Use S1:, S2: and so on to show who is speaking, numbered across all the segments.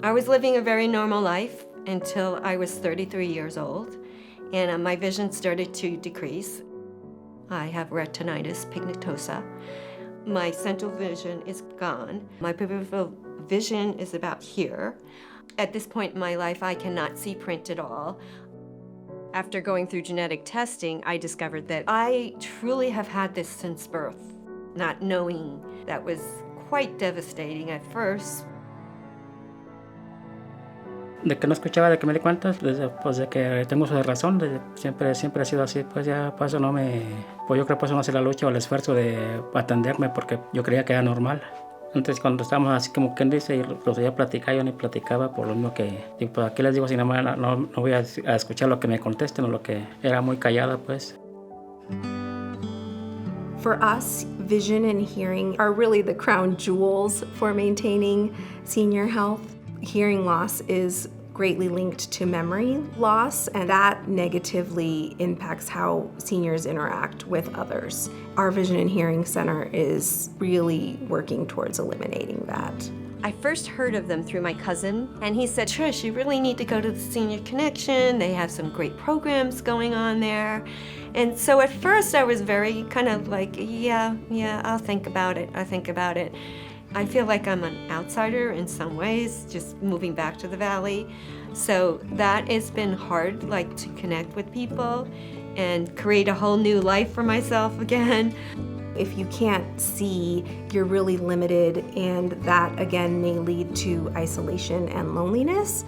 S1: I was living a very normal life until I was 33 years old, and my vision started to decrease. I have retinitis pigmentosa. My central vision is gone. My peripheral vision is about here. At this point in my life, I cannot see print at all. After going through genetic testing, I discovered that I truly have had this since birth, not knowing. That was quite devastating at first.
S2: De que no escuchaba, de que me di cuenta, pues de que tengo su razón, siempre ha sido así, pues ya por eso pues yo creo que por eso no hace la lucha o el esfuerzo de atenderme, porque yo creía que era normal. Antes cuando estábamos así como quien dice, los oía platicar, yo ni platicaba, por lo mismo que, pues aquí les digo, si no voy a escuchar lo que me contesten o lo que era muy callada, pues.
S3: For us, vision and hearing are really the crown jewels for maintaining senior health. Hearing loss is greatly linked to memory loss, and that negatively impacts how seniors interact with others. Our Vision and Hearing Center is really working towards eliminating that.
S1: I first heard of them through my cousin, and he said, Trish, you really need to go to the Senior Connection. They have some great programs going on there. And so at first I was very kind of like, yeah, I'll think about it. I feel like I'm an outsider in some ways, just moving back to the Valley. So that has been hard, like to connect with people and create a whole new life for myself again.
S3: If you can't see, you're really limited, and that again may lead to isolation and loneliness.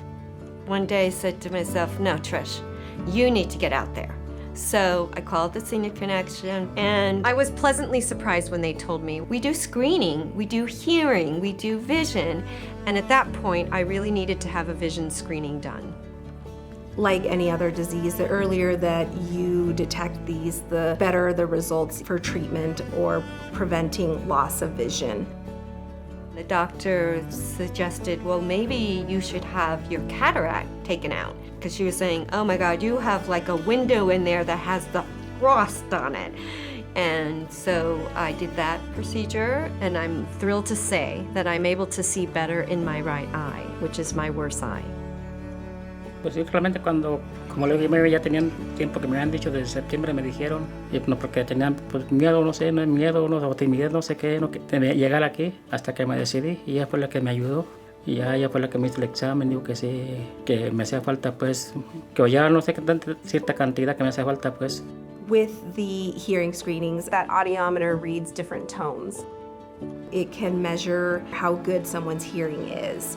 S1: One day I said to myself, no, Trish, you need to get out there. So I called the Senior Connection, and I was pleasantly surprised when they told me, we do screening, we do hearing, we do vision. And at that point, I really needed to have a vision screening done.
S3: Like any other disease, the earlier that you detect these, the better the results for treatment or preventing loss of vision.
S1: The doctor suggested, well, maybe you should have your cataract taken out, because she was saying, oh my God, you have like a window in there that has the frost on it. And so I did that procedure, and I'm thrilled to say that I'm able to see better in my right eye, which is my worst eye.
S2: Pues sí, realmente cuando, como le dije, ya tenían tiempo que me habían dicho, desde septiembre me dijeron, y no, porque tenían pues miedo, no sé, miedo, no, o timidez, no sé qué, no, que llegar aquí, hasta que me decidí, y ella fue la que me ayudó, y ella fue la que me hizo el examen, dijo que sí, que me hacía falta, pues, que oyera no sé qué tanta, cierta cantidad que me hacía falta, pues.
S3: With the hearing screenings, that audiometer reads different tones. It can measure how good someone's hearing is.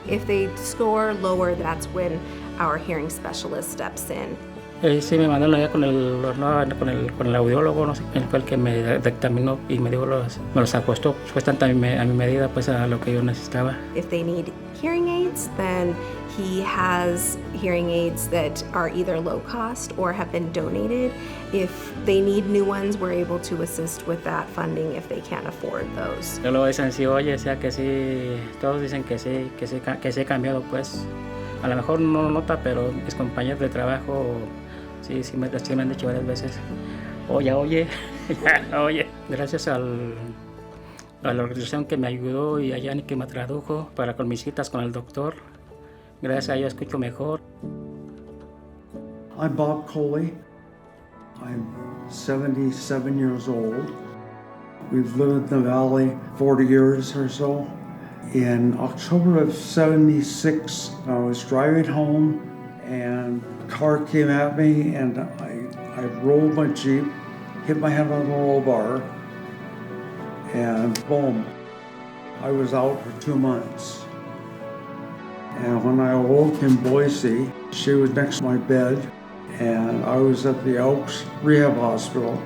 S3: If they score lower, that's when our hearing specialist steps in.
S2: Sí, me mandaron allá con el audiólogo, no sé, él fue el que me dictaminó y me dijo me los ajustó supuestamente a mi medida, pues a lo que yo necesitaba.
S3: If they need hearing aids, then he has hearing aids that are either low cost or have been donated. If they need new ones, we're able to assist with that funding if they can't afford those.
S2: Luego dicen, sí, oye, o sea que sí, todos dicen que sí he cambiado, pues. A lo mejor no lo nota, pero mis compañeros de trabajo sí me han dicho varias veces, oye. Gracias a la organización que me ayudó y a Yanni que me tradujo con mis citas con el doctor, gracias a ella escucho mejor.
S4: I'm Bob Coley. I'm 77 years old. We've lived in the Valley 40 years or so. In October of 76, I was driving home and a car came at me and I rolled my Jeep, hit my head on the roll bar, and boom, I was out for 2 months. And when I awoke in Boise, she was next to my bed, and I was at the Elks Rehab Hospital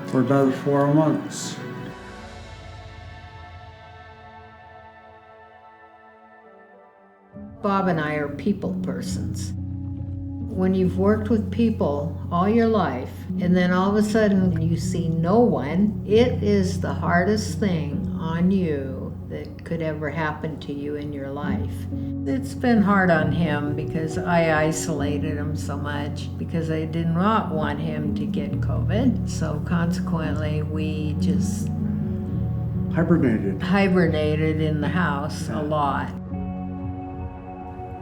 S4: for another 4 months.
S5: Bob and I are people persons. When you've worked with people all your life, and then all of a sudden you see no one, it is the hardest thing on you that could ever happen to you in your life. It's been hard on him because I isolated him so much because I did not want him to get COVID. So consequently, we just hibernated in the house a lot.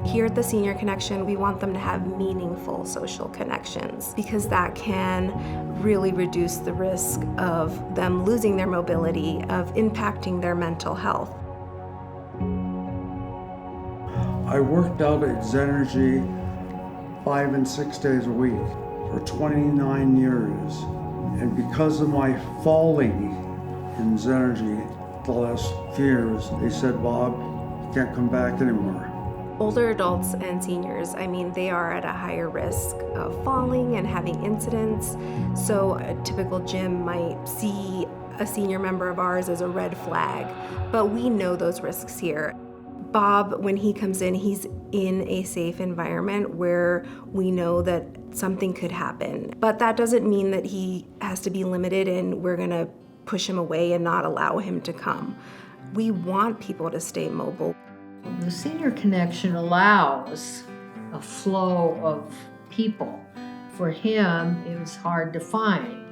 S3: Here at the Senior Connection, we want them to have meaningful social connections because that can really reduce the risk of them losing their mobility, of impacting their mental health.
S4: I worked out at Zenergy 5 and 6 days a week for 29 years. And because of my falling in Zenergy the last few years, they said, Bob, you can't come back anymore.
S3: Older adults and seniors, they are at a higher risk of falling and having incidents. So a typical gym might see a senior member of ours as a red flag, but we know those risks here. Bob, when he comes in, he's in a safe environment where we know that something could happen. But that doesn't mean that he has to be limited and we're gonna push him away and not allow him to come. We want people to stay mobile.
S5: The Senior Connection allows a flow of people. For him, it was hard to find.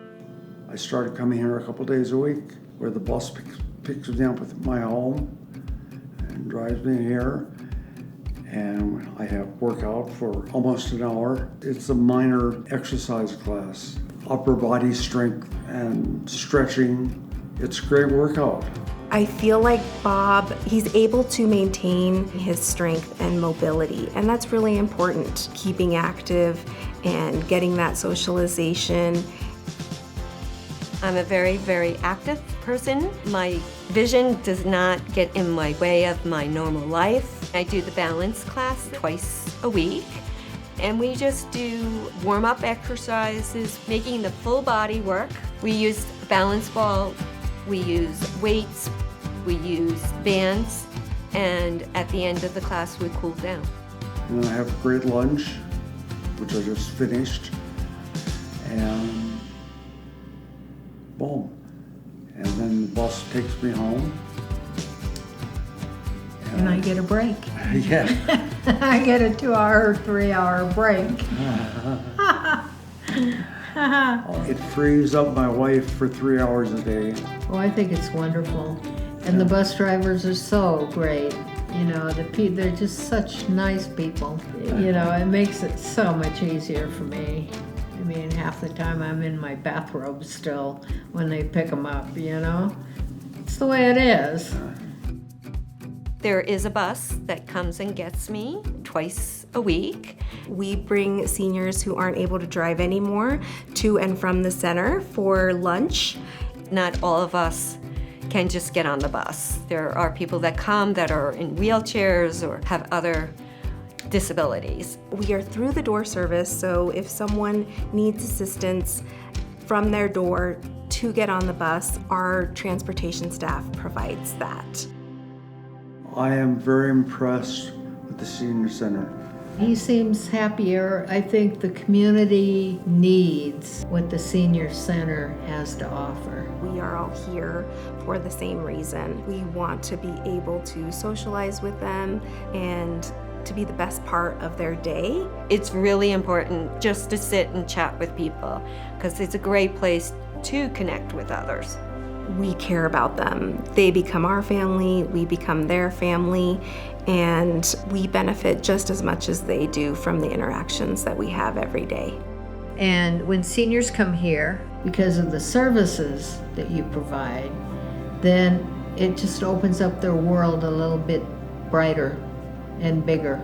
S4: I started coming here a couple days a week where the bus picks me up at my home and drives me here. And I have workout for almost an hour. It's a minor exercise class, upper body strength and stretching. It's a great workout.
S3: I feel like Bob, he's able to maintain his strength and mobility, and that's really important, keeping active and getting that socialization.
S1: I'm a very, very active person. My vision does not get in my way of my normal life. I do the balance class twice a week, and we just do warm-up exercises, making the full body work. We use a balance ball, we use weights, we use bands, and at the end of the class, we cool down.
S4: And then I have a great lunch, which I just finished, and boom. And then the bus takes me home.
S5: And I get a break.
S4: Yeah.
S5: I get a 2-hour, 3-hour break.
S4: It frees up my wife for 3 hours a day.
S5: Oh, I think it's wonderful. And the bus drivers are so great. They're just such nice people. It makes it so much easier for me. Half the time I'm in my bathrobe still when they pick them up, It's the way it is.
S1: There is a bus that comes and gets me twice a week.
S3: We bring seniors who aren't able to drive anymore to and from the center for lunch.
S1: Not all of us can just get on the bus. There are people that come that are in wheelchairs or have other disabilities.
S3: We are through the door service, so if someone needs assistance from their door to get on the bus, our transportation staff provides that.
S4: I am very impressed with the senior center.
S5: He seems happier. I think the community needs what the senior center has to offer.
S3: We are all here for the same reason. We want to be able to socialize with them and to be the best part of their day.
S1: It's really important just to sit and chat with people because it's a great place to connect with others.
S3: We care about them. They become our family, we become their family, and we benefit just as much as they do from the interactions that we have every day.
S5: And when seniors come here, because of the services that you provide, then it just opens up their world a little bit brighter and bigger.